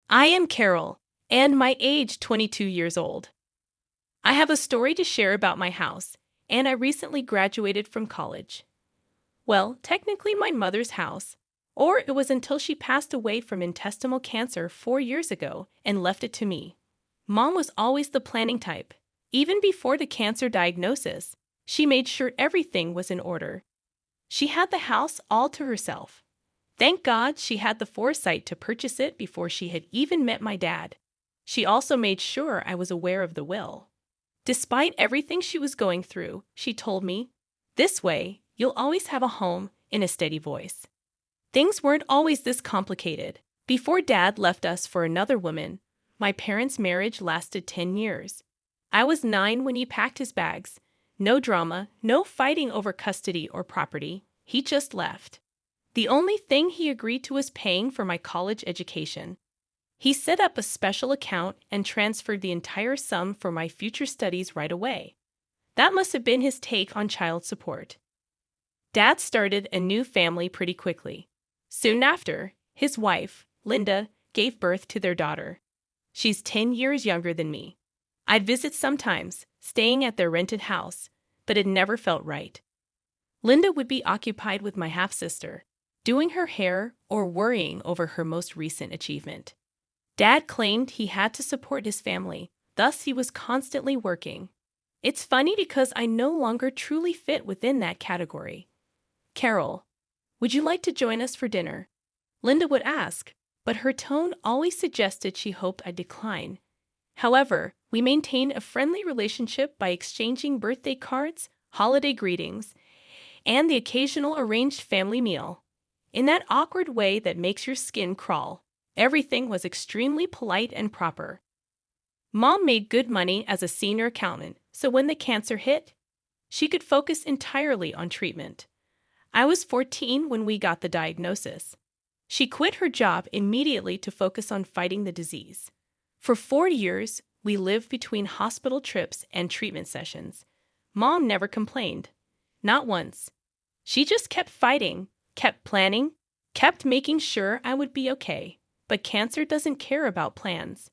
I am Carol, and my age 22 years old. I have a story to share about my house, and I recently graduated from college. Well, technically my mother's house, or it was until she passed away from intestinal cancer 4 years ago and left it to me. Mom was always the planning type. Even before the cancer diagnosis, she made sure everything was in order. She had the house all to herself. Thank God she had the foresight to purchase it before she had even met my dad. She also made sure I was aware of the will. Despite everything she was going through, she told me, "This way, you'll always have a home," in a steady voice. Things weren't always this complicated. Before Dad left us for another woman, my parents' marriage lasted 10 years. I was 9 when he packed his bags. No drama, no fighting over custody or property. He just left. The only thing he agreed to was paying for my college education. He set up a special account and transferred the entire sum for my future studies right away. That must have been his take on child support. Dad started a new family pretty quickly. Soon after, his wife, Linda, gave birth to their daughter. She's 10 years younger than me. I'd visit sometimes, staying at their rented house, but it never felt right. Linda would be occupied with my half-sister, doing her hair or worrying over her most recent achievement. Dad claimed he had to support his family, thus he was constantly working. It's funny because I no longer truly fit within that category. "Carol, would you like to join us for dinner?" Linda would ask, but her tone always suggested she hoped I'd decline. However, we maintained a friendly relationship by exchanging birthday cards, holiday greetings, and the occasional arranged family meal. In that awkward way that makes your skin crawl, everything was extremely polite and proper. Mom made good money as a senior accountant, so when the cancer hit, she could focus entirely on treatment. I was 14 when we got the diagnosis. She quit her job immediately to focus on fighting the disease. For 4 years, we lived between hospital trips and treatment sessions. Mom never complained. Not once. She just kept fighting, kept planning, kept making sure I would be okay. But cancer doesn't care about plans.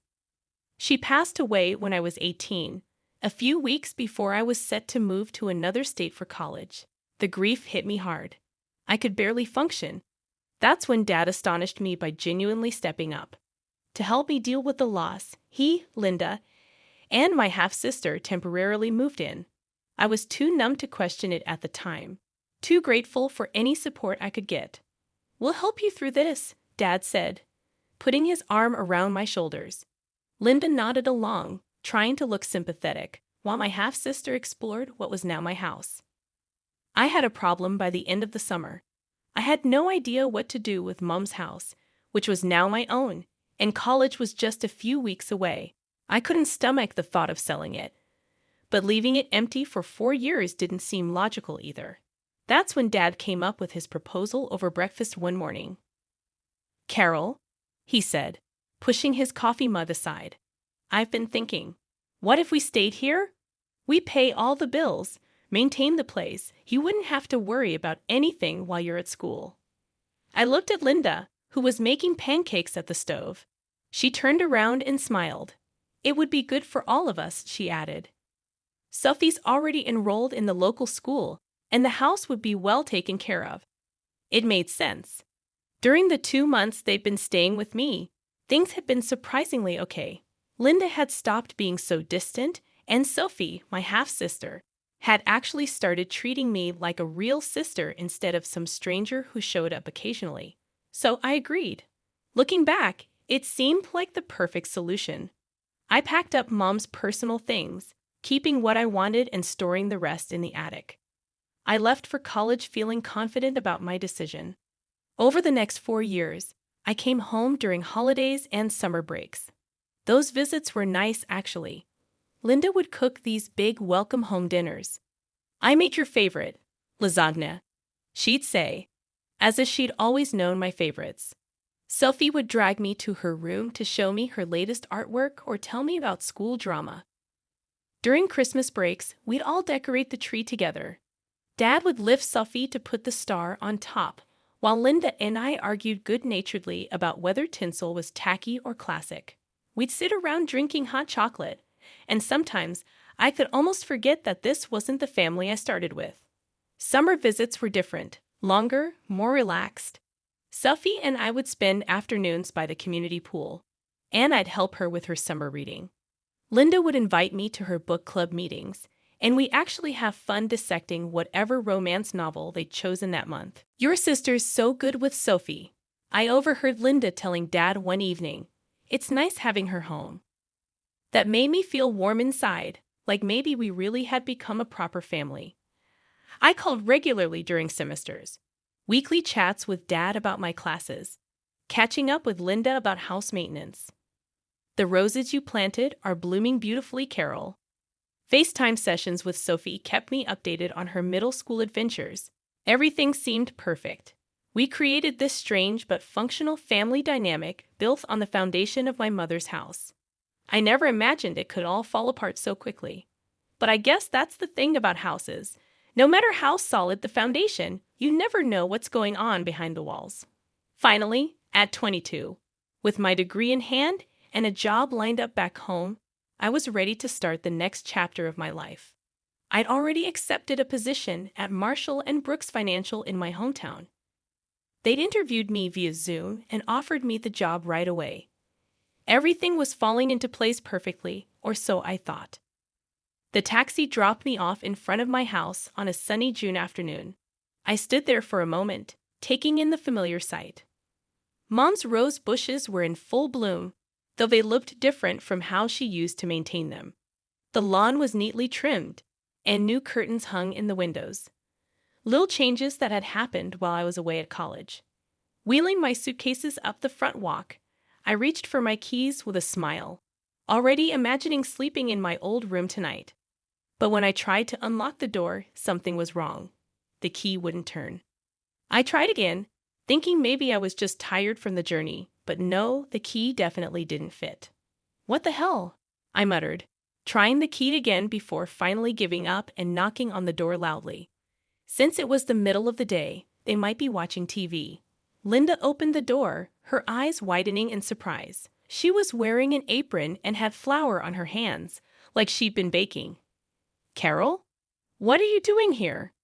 She passed away when I was 18, a few weeks before I was set to move to another state for college. The grief hit me hard. I could barely function. That's when Dad astonished me by genuinely stepping up. To help me deal with the loss, he, Linda, and my half-sister temporarily moved in. I was too numb to question it at the time, too grateful for any support I could get. "We'll help you through this," Dad said, putting his arm around my shoulders. Linda nodded along, trying to look sympathetic, while my half-sister explored what was now my house. I had a problem by the end of the summer. I had no idea what to do with Mom's house, which was now my own, and college was just a few weeks away. I couldn't stomach the thought of selling it. But leaving it empty for 4 years didn't seem logical either. That's when Dad came up with his proposal over breakfast one morning. "Carol," he said, pushing his coffee mug aside, "I've been thinking. What if we stayed here? We pay all the bills, maintain the place. You wouldn't have to worry about anything while you're at school." I looked at Linda, who was making pancakes at the stove. She turned around and smiled. "It would be good for all of us," she added. "Sophie's already enrolled in the local school, and the house would be well taken care of." It made sense. During the 2 months they'd been staying with me, things had been surprisingly okay. Linda had stopped being so distant, and Sophie, my half-sister, had actually started treating me like a real sister instead of some stranger who showed up occasionally. So I agreed. Looking back, it seemed like the perfect solution. I packed up Mom's personal things, keeping what I wanted and storing the rest in the attic. I left for college feeling confident about my decision. Over the next 4 years, I came home during holidays and summer breaks. Those visits were nice, actually. Linda would cook these big welcome home dinners. "I make your favorite, lasagna," she'd say, as if she'd always known my favorites. Sophie would drag me to her room to show me her latest artwork or tell me about school drama. During Christmas breaks, we'd all decorate the tree together. Dad would lift Sophie to put the star on top, while Linda and I argued good-naturedly about whether tinsel was tacky or classic. We'd sit around drinking hot chocolate, and sometimes I could almost forget that this wasn't the family I started with. Summer visits were different, longer, more relaxed. Sophie and I would spend afternoons by the community pool, and I'd help her with her summer reading. Linda would invite me to her book club meetings, and we actually have fun dissecting whatever romance novel they'd chosen that month. "Your sister's so good with Sophie," I overheard Linda telling Dad one evening. "It's nice having her home." That made me feel warm inside, like maybe we really had become a proper family. I called regularly during semesters. Weekly chats with Dad about my classes. Catching up with Linda about house maintenance. "The roses you planted are blooming beautifully, Carol." FaceTime sessions with Sophie kept me updated on her middle school adventures. Everything seemed perfect. We created this strange but functional family dynamic built on the foundation of my mother's house. I never imagined it could all fall apart so quickly. But I guess that's the thing about houses. No matter how solid the foundation, you never know what's going on behind the walls. Finally, at 22, with my degree in hand and a job lined up back home, I was ready to start the next chapter of my life. I'd already accepted a position at Marshall and Brooks Financial in my hometown. They'd interviewed me via Zoom and offered me the job right away. Everything was falling into place perfectly, or so I thought. The taxi dropped me off in front of my house on a sunny June afternoon. I stood there for a moment, taking in the familiar sight. Mom's rose bushes were in full bloom, though they looked different from how she used to maintain them. The lawn was neatly trimmed, and new curtains hung in the windows. Little changes that had happened while I was away at college. Wheeling my suitcases up the front walk, I reached for my keys with a smile, already imagining sleeping in my old room tonight. But when I tried to unlock the door, something was wrong. The key wouldn't turn. I tried again, thinking maybe I was just tired from the journey, but no, the key definitely didn't fit. "What the hell?" I muttered, trying the key again before finally giving up and knocking on the door loudly. Since it was the middle of the day, they might be watching TV. Linda opened the door, her eyes widening in surprise. She was wearing an apron and had flour on her hands, like she'd been baking. "Carol? What are you doing here?"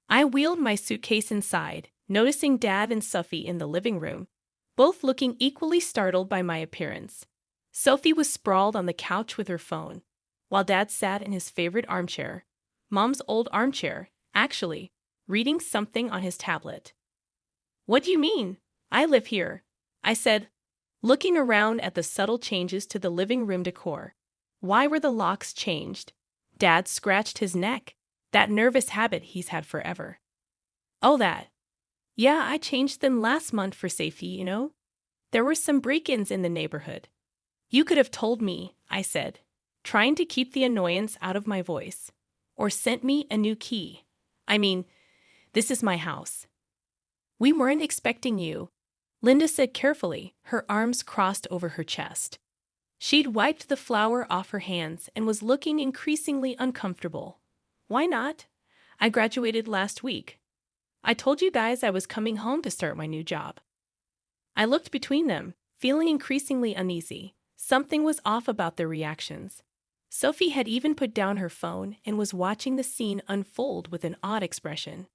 I wheeled my suitcase inside, noticing Dad and Sophie in the living room, both looking equally startled by my appearance. Sophie was sprawled on the couch with her phone, while Dad sat in his favorite armchair, Mom's old armchair, actually, reading something on his tablet. "What do you mean? I live here," I said, looking around at the subtle changes to the living room decor. Why were the locks changed? Dad scratched his neck, that nervous habit he's had forever. "Oh, that. Yeah, I changed them last month for safety, you know. There were some break-ins in the neighborhood." "You could have told me," I said, trying to keep the annoyance out of my voice. "Or sent me a new key. I mean, this is my house." "We weren't expecting you," Linda said carefully, her arms crossed over her chest. She'd wiped the flour off her hands and was looking increasingly uncomfortable. "Why not? I graduated last week. I told you guys I was coming home to start my new job." I looked between them, feeling increasingly uneasy. Something was off about their reactions. Sophie had even put down her phone and was watching the scene unfold with an odd expression.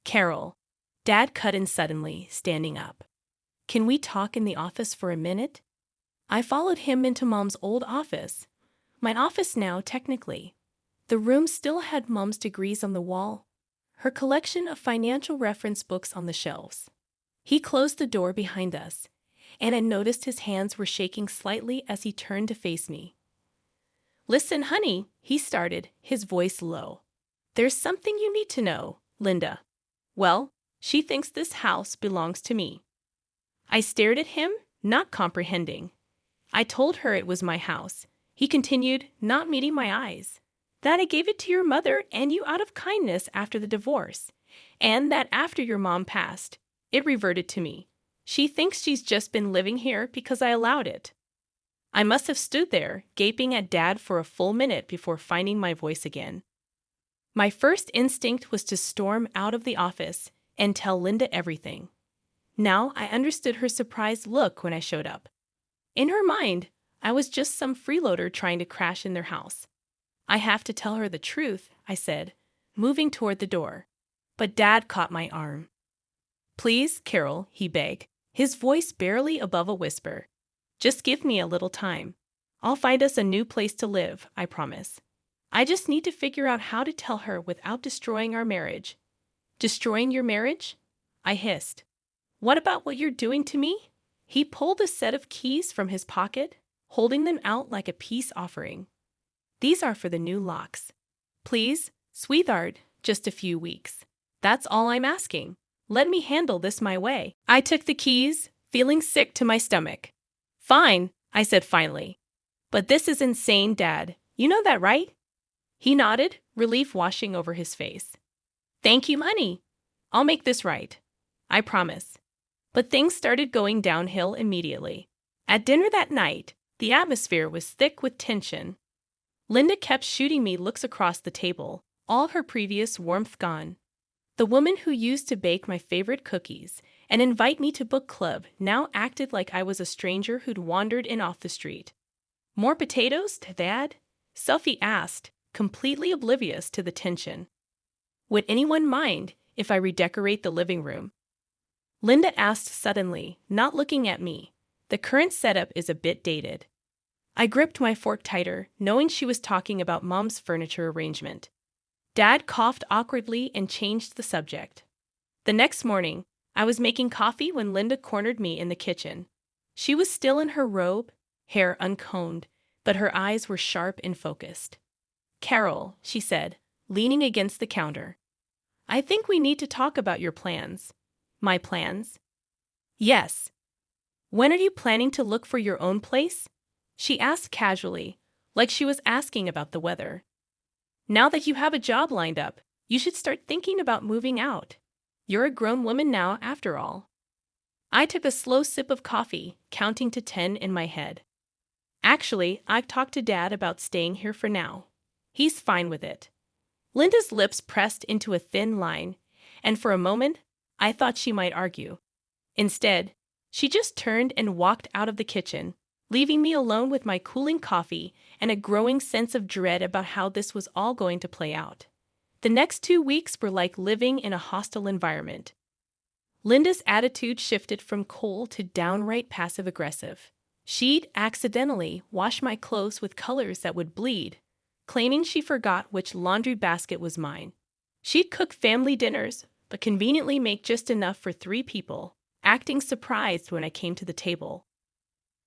"Carol," Dad cut in suddenly, standing up. "Can we talk in the office for a minute?" I followed him into Mom's old office. My office now, technically. The room still had Mom's degrees on the wall, her collection of financial reference books on the shelves. He closed the door behind us, and I noticed his hands were shaking slightly as he turned to face me. "Listen, honey," he started, his voice low. "There's something you need to know, Linda. Well, she thinks this house belongs to me." I stared at him, not comprehending. "I told her it was my house," he continued, not meeting my eyes. "That I gave it to your mother and you out of kindness after the divorce, and that after your mom passed, it reverted to me. She thinks she's just been living here because I allowed it." I must have stood there, gaping at Dad for a full minute before finding my voice again. My first instinct was to storm out of the office, and tell Linda everything. Now I understood her surprised look when I showed up. In her mind, I was just some freeloader trying to crash in their house. I have to tell her the truth, I said, moving toward the door. But Dad caught my arm. Please, Carol, he begged, his voice barely above a whisper. Just give me a little time. I'll find us a new place to live, I promise. I just need to figure out how to tell her without destroying our marriage. Destroying your marriage? I hissed. What about what you're doing to me? He pulled a set of keys from his pocket, holding them out like a peace offering. These are for the new locks. Please, sweetheart, just a few weeks. That's all I'm asking. Let me handle this my way. I took the keys, feeling sick to my stomach. Fine, I said finally. But this is insane, Dad. You know that, right? He nodded, relief washing over his face. Thank you, honey. I'll make this right. I promise. But things started going downhill immediately. At dinner that night, the atmosphere was thick with tension. Linda kept shooting me looks across the table, all her previous warmth gone. The woman who used to bake my favorite cookies and invite me to book club now acted like I was a stranger who'd wandered in off the street. More potatoes, Dad? Sophie asked, completely oblivious to the tension. Would anyone mind if I redecorate the living room? Linda asked suddenly, not looking at me. The current setup is a bit dated. I gripped my fork tighter, knowing she was talking about Mom's furniture arrangement. Dad coughed awkwardly and changed the subject. The next morning, I was making coffee when Linda cornered me in the kitchen. She was still in her robe, hair uncombed, but her eyes were sharp and focused. Carol, she said, leaning against the counter. I think we need to talk about your plans. My plans? Yes. When are you planning to look for your own place? She asked casually, like she was asking about the weather. Now that you have a job lined up, you should start thinking about moving out. You're a grown woman now, after all. I took a slow sip of coffee, counting to 10 in my head. Actually, I've talked to Dad about staying here for now. He's fine with it. Linda's lips pressed into a thin line, and for a moment, I thought she might argue. Instead, she just turned and walked out of the kitchen, leaving me alone with my cooling coffee and a growing sense of dread about how this was all going to play out. The next 2 weeks were like living in a hostile environment. Linda's attitude shifted from cold to downright passive-aggressive. She'd accidentally wash my clothes with colors that would bleed, claiming she forgot which laundry basket was mine. She'd cook family dinners, but conveniently make just enough for 3 people, acting surprised when I came to the table.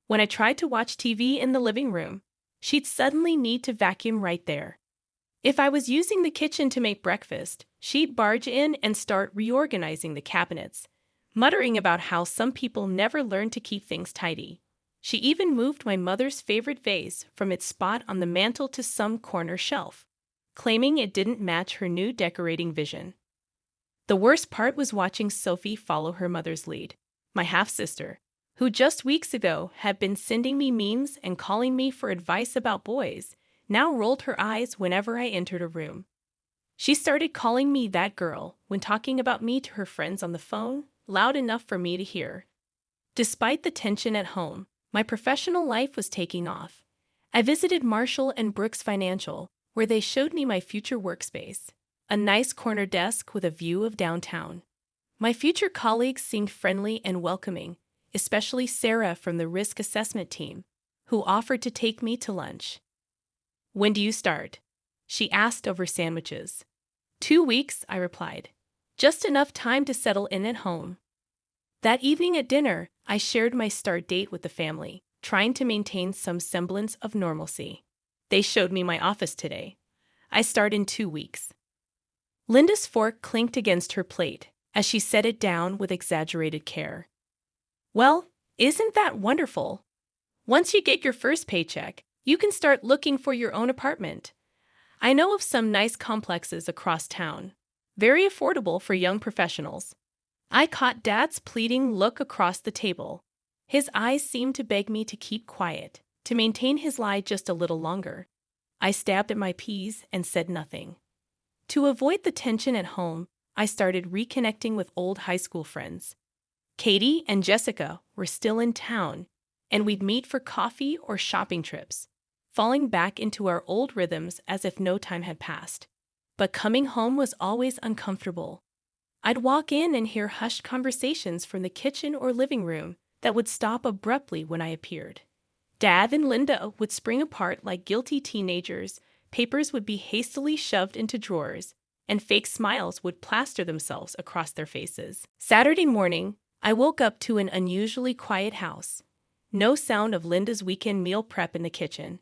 When I tried to watch TV in the living room, she'd suddenly need to vacuum right there. If I was using the kitchen to make breakfast, she'd barge in and start reorganizing the cabinets, muttering about how some people never learn to keep things tidy. She even moved my mother's favorite vase from its spot on the mantel to some corner shelf, claiming it didn't match her new decorating vision. The worst part was watching Sophie follow her mother's lead, my half-sister, who just weeks ago had been sending me memes and calling me for advice about boys, now rolled her eyes whenever I entered a room. She started calling me that girl when talking about me to her friends on the phone, loud enough for me to hear. Despite the tension at home, my professional life was taking off. I visited Marshall and Brooks Financial, where they showed me my future workspace, a nice corner desk with a view of downtown. My future colleagues seemed friendly and welcoming, especially Sarah from the risk assessment team, who offered to take me to lunch. When do you start? She asked over sandwiches. 2 weeks, I replied. Just enough time to settle in at home. That evening at dinner, I shared my start date with the family, trying to maintain some semblance of normalcy. They showed me my office today. I start in 2 weeks. Linda's fork clinked against her plate as she set it down with exaggerated care. Well, isn't that wonderful? Once you get your first paycheck, you can start looking for your own apartment. I know of some nice complexes across town, very affordable for young professionals. I caught Dad's pleading look across the table. His eyes seemed to beg me to keep quiet, to maintain his lie just a little longer. I stabbed at my peas and said nothing. To avoid the tension at home, I started reconnecting with old high school friends. Katie and Jessica were still in town, and we'd meet for coffee or shopping trips, falling back into our old rhythms as if no time had passed. But coming home was always uncomfortable. I'd walk in and hear hushed conversations from the kitchen or living room that would stop abruptly when I appeared. Dad and Linda would spring apart like guilty teenagers, papers would be hastily shoved into drawers, and fake smiles would plaster themselves across their faces. Saturday morning, I woke up to an unusually quiet house. No sound of Linda's weekend meal prep in the kitchen.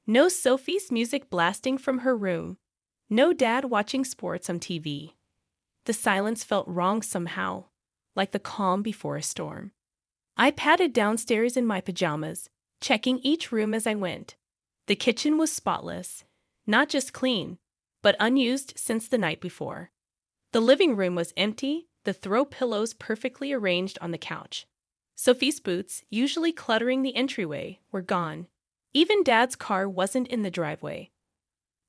No Sophie's music blasting from her room. No Dad watching sports on TV. The silence felt wrong somehow, like the calm before a storm. I padded downstairs in my pajamas, checking each room as I went. The kitchen was spotless, not just clean, but unused since the night before. The living room was empty, the throw pillows perfectly arranged on the couch. Sophie's boots, usually cluttering the entryway, were gone. Even Dad's car wasn't in the driveway.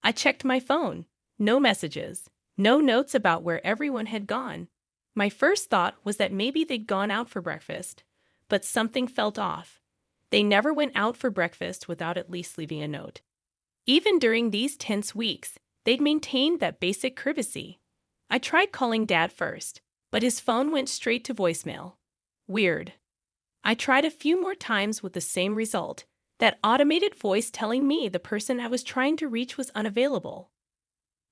I checked my phone. No messages. No notes about where everyone had gone. My first thought was that maybe they'd gone out for breakfast, but something felt off. They never went out for breakfast without at least leaving a note. Even during these tense weeks, they'd maintained that basic courtesy. I tried calling Dad first, but his phone went straight to voicemail. Weird. I tried a few more times with the same result, that automated voice telling me the person I was trying to reach was unavailable.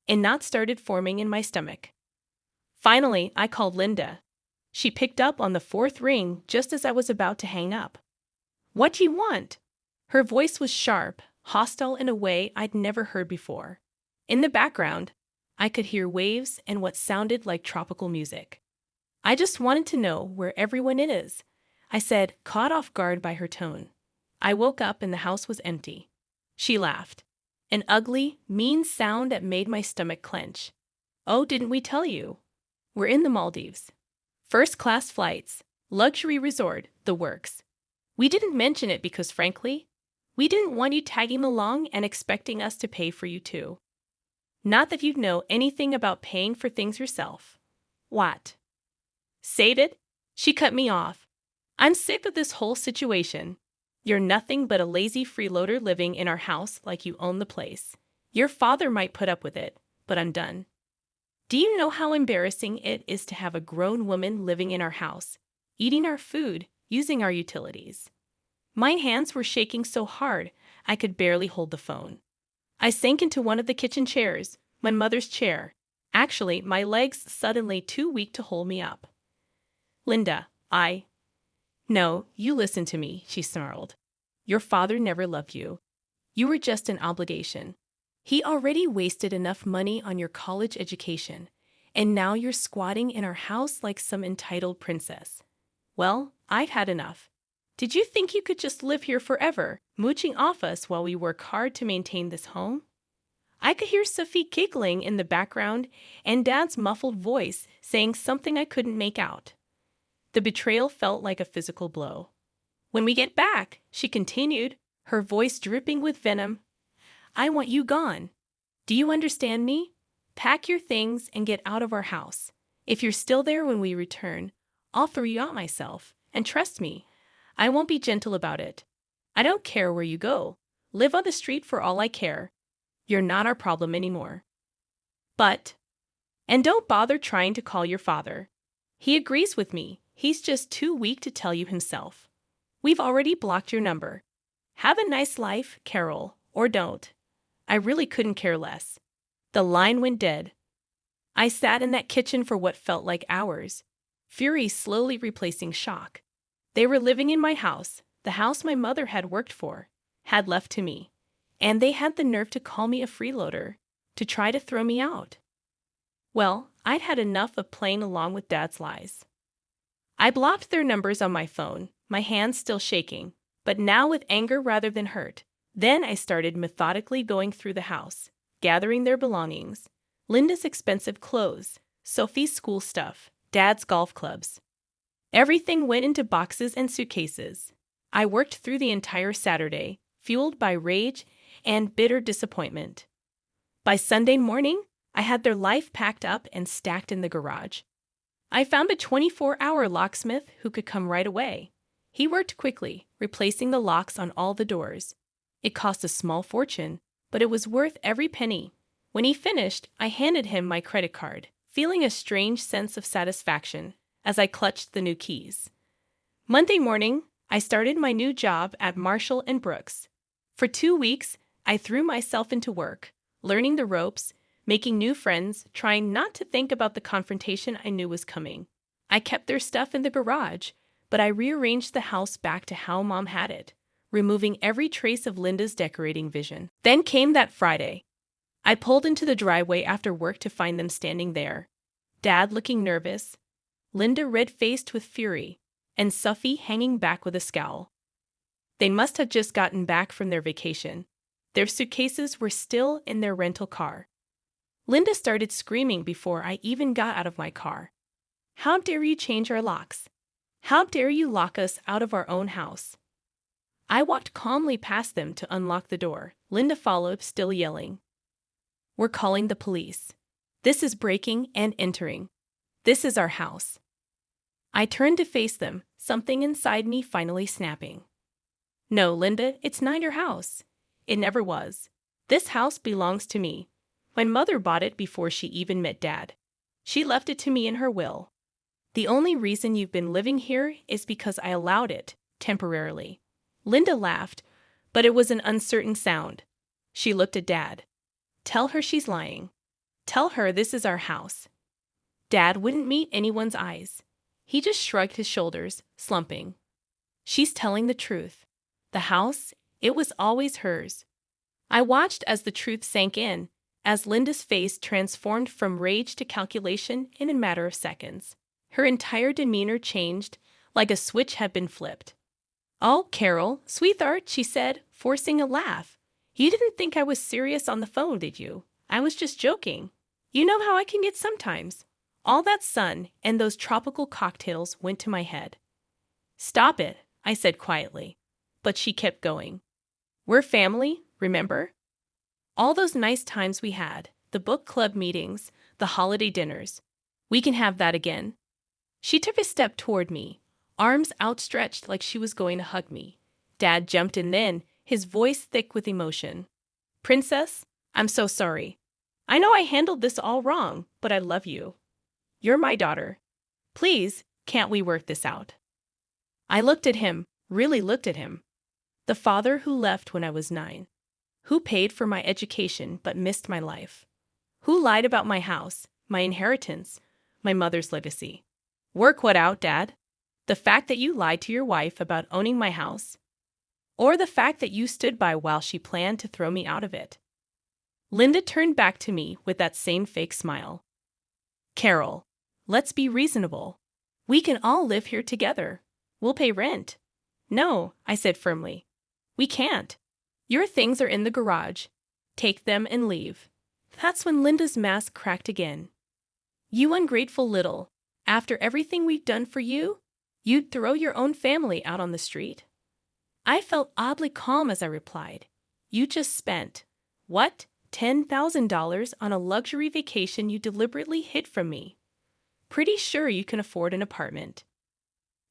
And knots started forming in my stomach. Finally, I called Linda. She picked up on the fourth ring just as I was about to hang up. "What do you want?" Her voice was sharp, hostile in a way I'd never heard before. In the background, I could hear waves and what sounded like tropical music. "I just wanted to know where everyone is," I said, caught off guard by her tone. I woke up and the house was empty. She laughed. An ugly, mean sound that made my stomach clench. "Oh, didn't we tell you? We're in the Maldives. First-class flights, luxury resort, the works. We didn't mention it because, frankly, we didn't want you tagging along and expecting us to pay for you too. Not that you'd know anything about paying for things yourself." "What?" "Save it." She cut me off. "I'm sick of this whole situation. You're nothing but a lazy freeloader living in our house like you own the place. Your father might put up with it, but I'm done. Do you know how embarrassing it is to have a grown woman living in our house, eating our food, using our utilities?" My hands were shaking so hard I could barely hold the phone. I sank into one of the kitchen chairs, my mother's chair. Actually, my legs suddenly too weak to hold me up. "Linda, No, you listen to me," she snarled. "Your father never loved you. You were just an obligation. He already wasted enough money on your college education, and now you're squatting in our house like some entitled princess. Well, I've had enough. Did you think you could just live here forever, mooching off us while we work hard to maintain this home?" I could hear Sophie giggling in the background and Dad's muffled voice saying something I couldn't make out. The betrayal felt like a physical blow. "When we get back," she continued, her voice dripping with venom, "I want you gone. Do you understand me? Pack your things and get out of our house. If you're still there when we return, I'll throw you out myself. And trust me, I won't be gentle about it. I don't care where you go. Live on the street for all I care. You're not our problem anymore. And don't bother trying to call your father. He agrees with me. He's just too weak to tell you himself. We've already blocked your number. Have a nice life, Carol, or don't. I really couldn't care less." The line went dead. I sat in that kitchen for what felt like hours, fury slowly replacing shock. They were living in my house, the house my mother had worked for, had left to me, and they had the nerve to call me a freeloader, to try to throw me out. Well, I'd had enough of playing along with Dad's lies. I blocked their numbers on my phone, my hands still shaking, but now with anger rather than hurt. Then I started methodically going through the house, gathering their belongings, Linda's expensive clothes, Sophie's school stuff, Dad's golf clubs. Everything went into boxes and suitcases. I worked through the entire Saturday, fueled by rage and bitter disappointment. By Sunday morning, I had their life packed up and stacked in the garage. I found a 24-hour locksmith who could come right away. He worked quickly, replacing the locks on all the doors. It cost a small fortune, but it was worth every penny. When he finished, I handed him my credit card, feeling a strange sense of satisfaction as I clutched the new keys. Monday morning, I started my new job at Marshall & Brooks. For 2 weeks, I threw myself into work, learning the ropes, making new friends, trying not to think about the confrontation I knew was coming. I kept their stuff in the garage, but I rearranged the house back to how Mom had it, removing every trace of Linda's decorating vision. Then came that Friday. I pulled into the driveway after work to find them standing there. Dad looking nervous, Linda red-faced with fury, and Sophie hanging back with a scowl. They must have just gotten back from their vacation. Their suitcases were still in their rental car. Linda started screaming before I even got out of my car. "How dare you change our locks? How dare you lock us out of our own house?" I walked calmly past them to unlock the door. Linda followed, still yelling. "We're calling the police. This is breaking and entering. This is our house." I turned to face them, something inside me finally snapping. "No, Linda, it's not your house. It never was. This house belongs to me. My mother bought it before she even met Dad. She left it to me in her will. The only reason you've been living here is because I allowed it, temporarily." Linda laughed, but it was an uncertain sound. She looked at Dad. "Tell her she's lying. Tell her this is our house." Dad wouldn't meet anyone's eyes. He just shrugged his shoulders, slumping. "She's telling the truth. The house, it was always hers." I watched as the truth sank in, as Linda's face transformed from rage to calculation in a matter of seconds. Her entire demeanor changed, like a switch had been flipped. "Oh, Carol, sweetheart," she said, forcing a laugh. "You didn't think I was serious on the phone, did you? I was just joking. You know how I can get sometimes." All that sun and those tropical cocktails went to my head. "Stop it," I said quietly, but she kept going. "We're family, remember? All those nice times we had, the book club meetings, the holiday dinners. We can have that again." She took a step toward me, arms outstretched like she was going to hug me. Dad jumped in then, his voice thick with emotion. "Princess, I'm so sorry. I know I handled this all wrong, but I love you. You're my daughter. Please, can't we work this out?" I looked at him, really looked at him. The father who left when I was 9. Who paid for my education but missed my life? Who lied about my house, my inheritance, my mother's legacy? Work what out, Dad? The fact that you lied to your wife about owning my house? Or the fact that you stood by while she planned to throw me out of it? Linda turned back to me with that same fake smile. "Carol, let's be reasonable. We can all live here together. We'll pay rent." "No," I said firmly. "We can't. Your things are in the garage. Take them and leave." That's when Linda's mask cracked again. "You ungrateful little. After everything we've done for you, you'd throw your own family out on the street?" I felt oddly calm as I replied. "You just spent, what, $10,000 on a luxury vacation you deliberately hid from me. Pretty sure you can afford an apartment."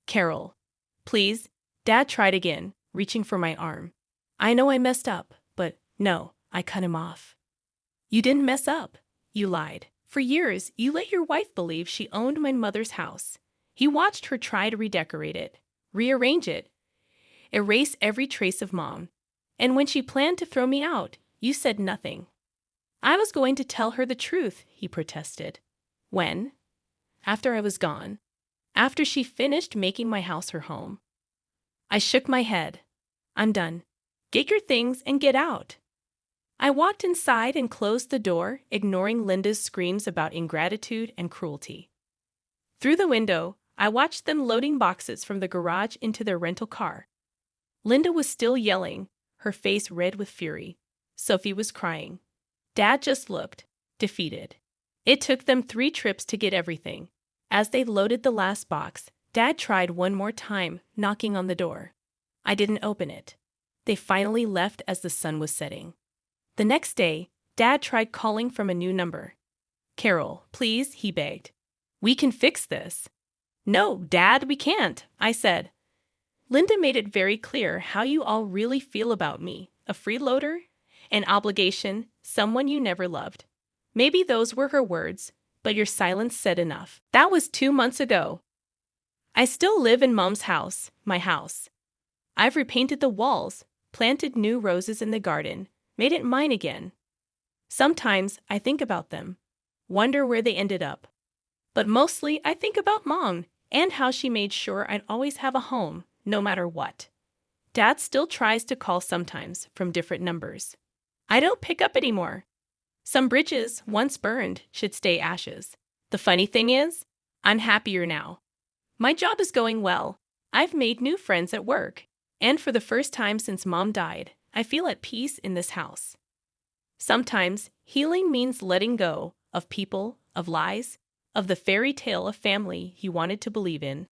"Carol, please," Dad tried again, reaching for my arm. "I know I messed up, but no," I cut him off. "You didn't mess up. You lied. For years, you let your wife believe she owned my mother's house. You watched her try to redecorate it, rearrange it, erase every trace of Mom. And when she planned to throw me out, you said nothing." "I was going to tell her the truth," he protested. "When?" "After I was gone. After she finished making my house her home." I shook my head. "I'm done. Get your things and get out." I walked inside and closed the door, ignoring Linda's screams about ingratitude and cruelty. Through the window, I watched them loading boxes from the garage into their rental car. Linda was still yelling, her face red with fury. Sophie was crying. Dad just looked, defeated. It took them 3 trips to get everything. As they loaded the last box, Dad tried one more time, knocking on the door. I didn't open it. They finally left as the sun was setting. The next day, Dad tried calling from a new number. Carol, please, he begged. We can fix this. No, Dad, we can't, I said. Linda made it very clear how you all really feel about me. A freeloader? An obligation? Someone you never loved? Maybe those were her words, but your silence said enough. That was 2 months ago. I still live in Mom's house, my house. I've repainted the walls, planted new roses in the garden, made it mine again. Sometimes I think about them, wonder where they ended up. But mostly I think about Mom and how she made sure I'd always have a home, no matter what. Dad still tries to call sometimes from different numbers. I don't pick up anymore. Some bridges, once burned, should stay ashes. The funny thing is, I'm happier now. My job is going well. I've made new friends at work. And for the first time since Mom died, I feel at peace in this house. Sometimes healing means letting go of people, of lies, of the fairy tale of family you wanted to believe in.